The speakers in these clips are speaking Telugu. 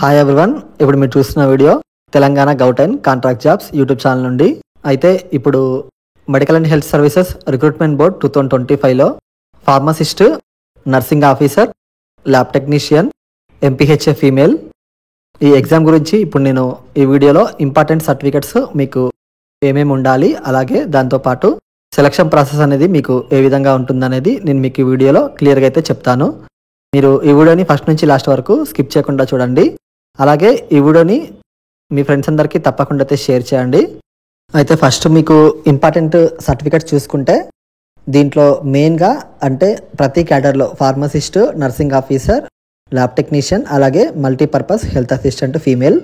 హాయ్ ఎవ్రీవన్, ఇప్పుడు మీరు చూస్తున్న వీడియో తెలంగాణ గౌటైన్ కాంట్రాక్ట్ జాబ్స్ యూట్యూబ్ ఛానల్ నుండి. అయితే ఇప్పుడు medical and health services recruitment board 2025లో pharmacist, nursing officer, lab technician, MPHA female ఈ ఎగ్జామ్ గురించి ఇప్పుడు నేను ఈ వీడియోలో ఇంపార్టెంట్ సర్టిఫికెట్స్ మీకు ఏమేమి ఉండాలి, అలాగే దాంతోపాటు సెలక్షన్ ప్రాసెస్ అనేది మీకు ఏ విధంగా ఉంటుందనేది నేను మీకు ఈ వీడియోలో క్లియర్గా అయితే చెప్తాను. మీరు ఈ వీడియోని ఫస్ట్ నుంచి లాస్ట్ వరకు స్కిప్ చేయకుండా చూడండి. అలాగే ఈ వీడియోని మీ ఫ్రెండ్స్ అందరికీ తప్పకుండా అయితే షేర్ చేయండి. అయితే ఫస్ట్ మీకు ఇంపార్టెంట్ సర్టిఫికెట్స్ చూసుకుంటే దీంట్లో మెయిన్గా అంటే ప్రతి క్యాడర్లో pharmacist, nursing officer, lab technician, అలాగే మల్టీపర్పస్ హెల్త్ అసిస్టెంట్ ఫీమేల్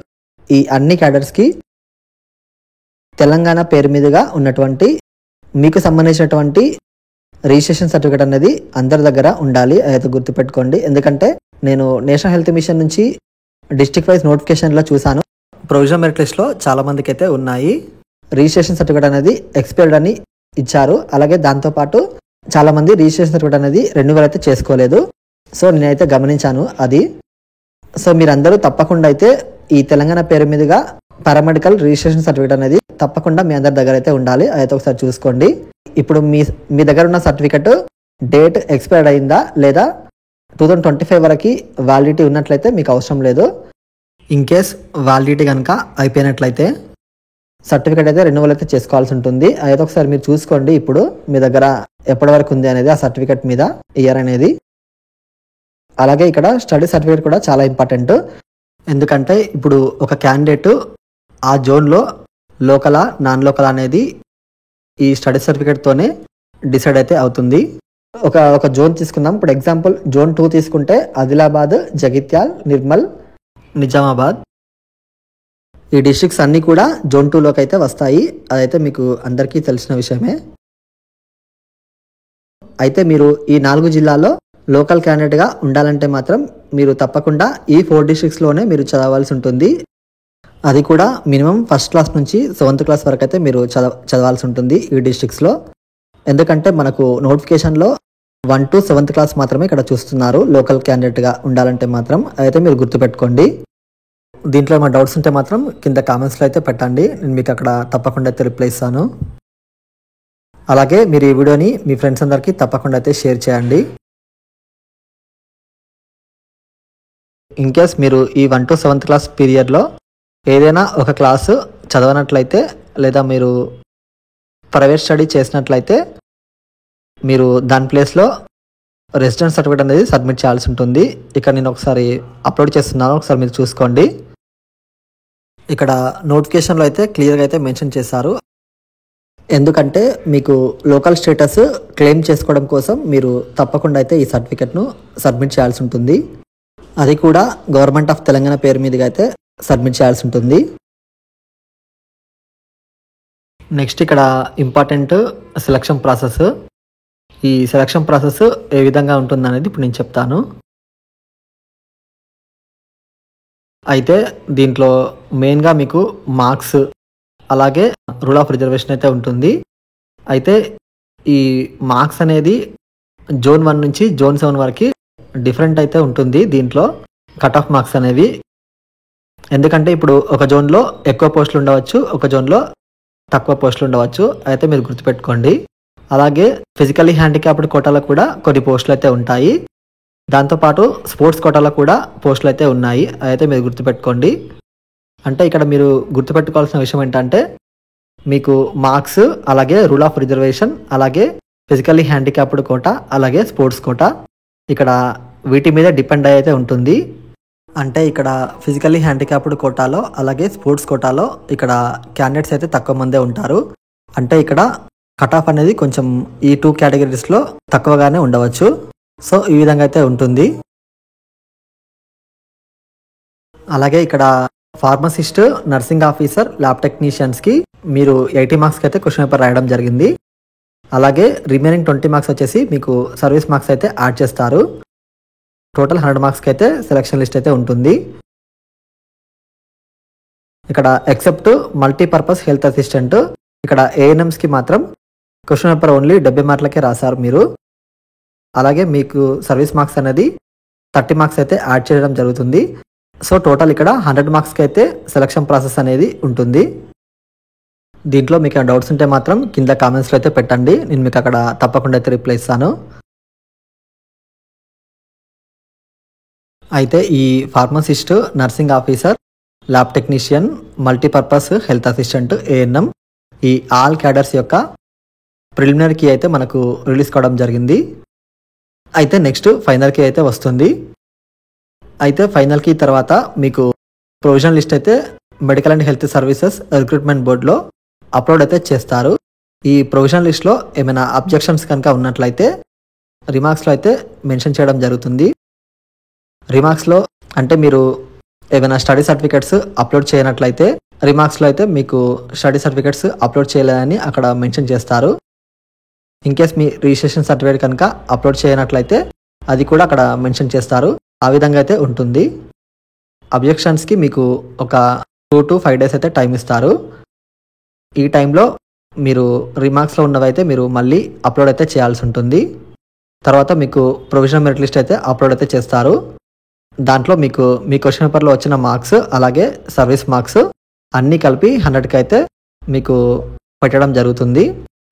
ఈ అన్ని క్యాడర్స్కి తెలంగాణ పేరు మీదుగా ఉన్నటువంటి మీకు సంబంధించినటువంటి రిజిస్ట్రేషన్ సర్టిఫికేట్ అనేది అందరి దగ్గర ఉండాలి. అయితే గుర్తుపెట్టుకోండి, ఎందుకంటే నేను నేషనల్ హెల్త్ మిషన్ నుంచి డిస్ట్రిక్ట్ వైజ్ నోటిఫికేషన్లో చూశాను. ప్రొవిజనల్ మెరిట్ లిస్ట్లో చాలా మందికి అయితే ఉన్నాయి. రిజిస్ట్రేషన్ సర్టిఫికేట్ అనేది ఎక్స్పైర్డ్ అని ఇచ్చారు. అలాగే దాంతోపాటు చాలా మంది రిజిస్ట్రేషన్ సర్టిఫికేట్ అనేది రెన్యువల్ అయితే చేసుకోలేదు. సో నేనైతే గమనించాను అది. సో మీరందరూ తప్పకుండా అయితే ఈ తెలంగాణ పేరు మీదుగా పారామెడికల్ రిజిస్ట్రేషన్ సర్టిఫికేట్ అనేది తప్పకుండా మీ అందరి దగ్గర అయితే ఉండాలి. అయితే ఒకసారి చూసుకోండి. ఇప్పుడు మీ దగ్గర ఉన్న సర్టిఫికెట్ డేట్ ఎక్స్పైర్డ్ అయిందా లేదా 2025 వరకు వ్యాలిడిటీ ఉన్నట్లయితే మీకు అవసరం లేదు. ఇన్ కేస్ వ్యాలిడిటీ కనుక అయిపోయినట్లయితే సర్టిఫికేట్ అయితే రెన్యువల్ అయితే చేసుకోవాల్సి ఉంటుంది. అయితే ఒకసారి మీరు చూసుకోండి ఇప్పుడు మీ దగ్గర ఎప్పటి వరకు ఉంది అనేది ఆ సర్టిఫికేట్ మీద ఇయర్ అనేది. అలాగే ఇక్కడ స్టడీ సర్టిఫికేట్ కూడా చాలా ఇంపార్టెంట్. ఎందుకంటే ఇప్పుడు ఒక క్యాండిడేట్ ఆ జోన్లో లోకలా నాన్ లోకల్ అనేది ఈ స్టడీ సర్టిఫికేట్తోనే డిసైడ్ అయితే అవుతుంది. ఒక జోన్ తీసుకుందాం. ఇప్పుడు ఎగ్జాంపుల్ జోన్ 2 తీసుకుంటే ఆదిలాబాద్, జగిత్యాల్, నిర్మల్, నిజామాబాద్ ఈ డిస్ట్రిక్ట్స్ అన్నీ కూడా జోన్ 2లోకి అయితే వస్తాయి. అదైతే మీకు అందరికీ తెలిసిన విషయమే. అయితే మీరు ఈ 4 జిల్లాల్లో లోకల్ క్యాండిడేట్గా ఉండాలంటే మాత్రం మీరు తప్పకుండా ఈ 4 డిస్ట్రిక్ట్స్లోనే మీరు చదవాల్సి ఉంటుంది. అది కూడా మినిమం ఫస్ట్ క్లాస్ నుంచి 7th క్లాస్ వరకు అయితే మీరు చదవాల్సి ఉంటుంది ఈ డిస్ట్రిక్ట్స్లో. ఎందుకంటే మనకు నోటిఫికేషన్లో 1 to 7th క్లాస్ మాత్రమే ఇక్కడ చూస్తున్నారు లోకల్ క్యాండిడేట్గా ఉండాలంటే మాత్రం. అయితే మీరు గుర్తుపెట్టుకోండి. దీంట్లో ఏమైనా డౌట్స్ ఉంటే మాత్రం కింద కామెంట్స్లో అయితే పెట్టండి, నేను మీకు అక్కడ తప్పకుండా అయితే రిప్లై ఇస్తాను. అలాగే మీరు ఈ వీడియోని మీ ఫ్రెండ్స్ అందరికీ తప్పకుండా అయితే షేర్ చేయండి. ఇన్ కేస్ మీరు ఈ 1 to 7th క్లాస్ పీరియడ్లో ఏదైనా ఒక క్లాసు చదవనట్లయితే లేదా మీరు ప్రైవేట్ స్టడీ చేసినట్లయితే మీరు దాని ప్లేస్లో రెసిడెన్స్ సర్టిఫికేట్ అనేది సబ్మిట్ చేయాల్సి ఉంటుంది. ఇక్కడ నేను ఒకసారి అప్లోడ్ చేస్తున్నాను, ఒకసారి మీరు చూసుకోండి. ఇక్కడ నోటిఫికేషన్లో అయితే క్లియర్గా అయితే మెన్షన్ చేశారు. ఎందుకంటే మీకు లోకల్ స్టేటస్ క్లెయిమ్ చేసుకోవడం కోసం మీరు తప్పకుండా అయితే ఈ సర్టిఫికేట్ను సబ్మిట్ చేయాల్సి ఉంటుంది. అది కూడా గవర్నమెంట్ ఆఫ్ తెలంగాణ పేరు మీదుగా అయితే సబ్మిట్ చేయాల్సి ఉంటుంది. నెక్స్ట్ ఇక్కడ ఇంపార్టెంట్ సెలక్షన్ ప్రాసెస్. ఈ సెలక్షన్ ప్రాసెస్ ఏ విధంగా ఉంటుందనేది ఇప్పుడు నేను చెప్తాను. అయితే దీంట్లో మెయిన్గా మీకు మార్క్స్ అలాగే రూల్ ఆఫ్ రిజర్వేషన్ అయితే ఉంటుంది. అయితే ఈ మార్క్స్ అనేది జోన్ 1 నుంచి జోన్ 7 వరకు డిఫరెంట్ అయితే ఉంటుంది. దీంట్లో కట్ ఆఫ్ మార్క్స్ అనేవి, ఎందుకంటే ఇప్పుడు ఒక జోన్లో ఎక్కువ పోస్టులు ఉండవచ్చు, ఒక జోన్లో తక్కువ పోస్టులు ఉండవచ్చు. అయితే మీరు గుర్తుపెట్టుకోండి. అలాగే ఫిజికల్లీ హ్యాండిక్యాప్డ్ కోటాలో కూడా కొన్ని పోస్టులు అయితే ఉంటాయి. దాంతోపాటు స్పోర్ట్స్ కోటాలో కూడా పోస్టులు అయితే ఉన్నాయి. అయితే మీరు గుర్తుపెట్టుకోండి. అంటే ఇక్కడ మీరు గుర్తుపెట్టుకోవాల్సిన విషయం ఏంటంటే మీకు మార్క్స్, అలాగే రూల్ ఆఫ్ రిజర్వేషన్, అలాగే ఫిజికల్లీ హ్యాండిక్యాప్డ్ కోటా, అలాగే స్పోర్ట్స్ కోటా ఇక్కడ వీటి మీద డిపెండ్ అయితే ఉంటుంది. అంటే ఇక్కడ ఫిజికల్లీ హ్యాండిక్యాప్డ్ కోటాలో అలాగే స్పోర్ట్స్ కోటాలో ఇక్కడ క్యాండిడేట్స్ అయితే తక్కువ మందే ఉంటారు. అంటే ఇక్కడ కట్ ఆఫ్ అనేది కొంచెం ఈ 2 కేటగిరీస్లో తక్కువగానే ఉండవచ్చు. సో ఈ విధంగా అయితే ఉంటుంది. అలాగే ఇక్కడ ఫార్మసిస్ట్, నర్సింగ్ ఆఫీసర్, ల్యాబ్ టెక్నీషియన్స్కి మీరు 80 మార్క్స్కి అయితే క్వశ్చన్ పేపర్ రాయడం జరిగింది. అలాగే రిమైనింగ్ 20 మార్క్స్ వచ్చేసి మీకు సర్వీస్ మార్క్స్ అయితే యాడ్ చేస్తారు. టోటల్ 100 మార్క్స్కి అయితే సెలక్షన్ లిస్ట్ అయితే ఉంటుంది. ఇక్కడ ఎక్సెప్ట్ మల్టీపర్పస్ హెల్త్ అసిస్టెంట్, ఇక్కడ ఏఎన్ఎంస్కి మాత్రం క్వశ్చన్ పేపర్ ఓన్లీ 70 మార్కులకే రాశారు మీరు. అలాగే మీకు సర్వీస్ మార్క్స్ అనేది 30 మార్క్స్ అయితే యాడ్ చేయడం జరుగుతుంది. సో టోటల్ ఇక్కడ 100 మార్క్స్కి అయితే సెలక్షన్ ప్రాసెస్ అనేది ఉంటుంది. దీంట్లో మీకు డౌట్స్ ఉంటే మాత్రం కింద కామెంట్స్లో అయితే పెట్టండి, నేను మీకు అక్కడ తప్పకుండా అయితే రిప్లై ఇస్తాను. అయితే ఈ pharmacist, nursing officer, lab technician, multipurpose health assistant, ANM ఈ ఆల్ క్యాడర్స్ యొక్క ప్రిలిమినరీ కీ అయితే మనకు రిలీజ్ కావడం జరిగింది. అయితే నెక్స్ట్ ఫైనల్ కీ అయితే వస్తుంది. అయితే ఫైనల్ కీ తర్వాత మీకు ప్రొవిజనల్ లిస్ట్ అయితే medical and health services recruitment బోర్డులో అప్లోడ్ అయితే చేస్తారు. ఈ ప్రొవిజనల్ లిస్ట్లో ఏమైనా అబ్జెక్షన్స్ కనుక ఉన్నట్లయితే రిమార్క్స్లో అయితే మెన్షన్ చేయడం జరుగుతుంది. రిమార్క్స్లో అంటే మీరు ఏమైనా స్టడీ సర్టిఫికేట్స్ అప్లోడ్ చేయనట్లయితే రిమార్క్స్లో అయితే మీకు స్టడీ సర్టిఫికేట్స్ అప్లోడ్ చేయలేదని అక్కడ మెన్షన్ చేస్తారు. ఇన్కేస్ మీ రిజిస్ట్రేషన్ సర్టిఫికేట్ కనుక అప్లోడ్ చేయనట్లయితే అది కూడా అక్కడ మెన్షన్ చేస్తారు. ఆ విధంగా అయితే ఉంటుంది. అబ్జెక్షన్స్కి మీకు ఒక 2 to 5 days అయితే టైం ఇస్తారు. ఈ టైంలో మీరు రిమార్క్స్లో ఉన్నవైతే మీరు మళ్ళీ అప్లోడ్ అయితే చేయాల్సి ఉంటుంది. తర్వాత మీకు ప్రొవిజనల్ మెరిట్ లిస్ట్ అయితే అప్లోడ్ అయితే చేస్తారు. దాంట్లో మీకు మీ క్వశ్చన్ పేపర్లో వచ్చిన మార్క్స్ అలాగే సర్వీస్ మార్క్స్ అన్నీ కలిపి 100కి అయితే మీకు పెట్టడం జరుగుతుంది.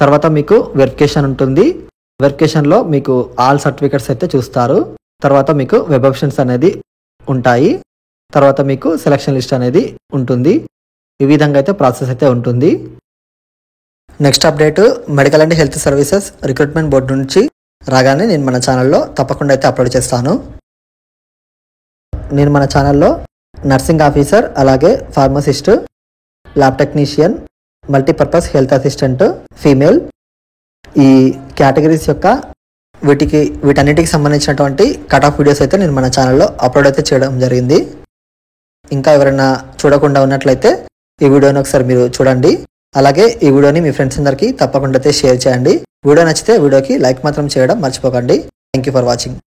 తర్వాత మీకు వెరిఫికేషన్ ఉంటుంది. వెరిఫికేషన్లో మీకు ఆల్ సర్టిఫికెట్స్ అయితే చూస్తారు. తర్వాత మీకు వెబ్ ఆప్షన్స్ అనేది ఉంటాయి. తర్వాత మీకు సెలక్షన్ లిస్ట్ అనేది ఉంటుంది. ఈ విధంగా అయితే ప్రాసెస్ అయితే ఉంటుంది. Next update medical and health services recruitment board నుంచి రాగానే నేను మన ఛానల్లో తప్పకుండా అయితే అప్లోడ్ చేస్తాను. నేను మన ఛానల్లో నర్సింగ్ ఆఫీసర్ అలాగే pharmacist, lab technician, multipurpose health assistant female ఈ కేటగిరీస్ యొక్క వీటన్నిటికి సంబంధించినటువంటి కట్ ఆఫ్ వీడియోస్ అయితే నేను మన ఛానల్లో అప్లోడ్ అయితే చేయడం జరిగింది. ఇంకా ఎవరైనా చూడకుండా ఉన్నట్లయితే ఈ వీడియోని ఒకసారి మీరు చూడండి. అలాగే ఈ వీడియోని మీ ఫ్రెండ్స్ అందరికీ తప్పకుండా అయితే షేర్ చేయండి. వీడియో నచ్చితే వీడియోకి లైక్ మాత్రం చేయడం మర్చిపోకండి. Thank you for watching.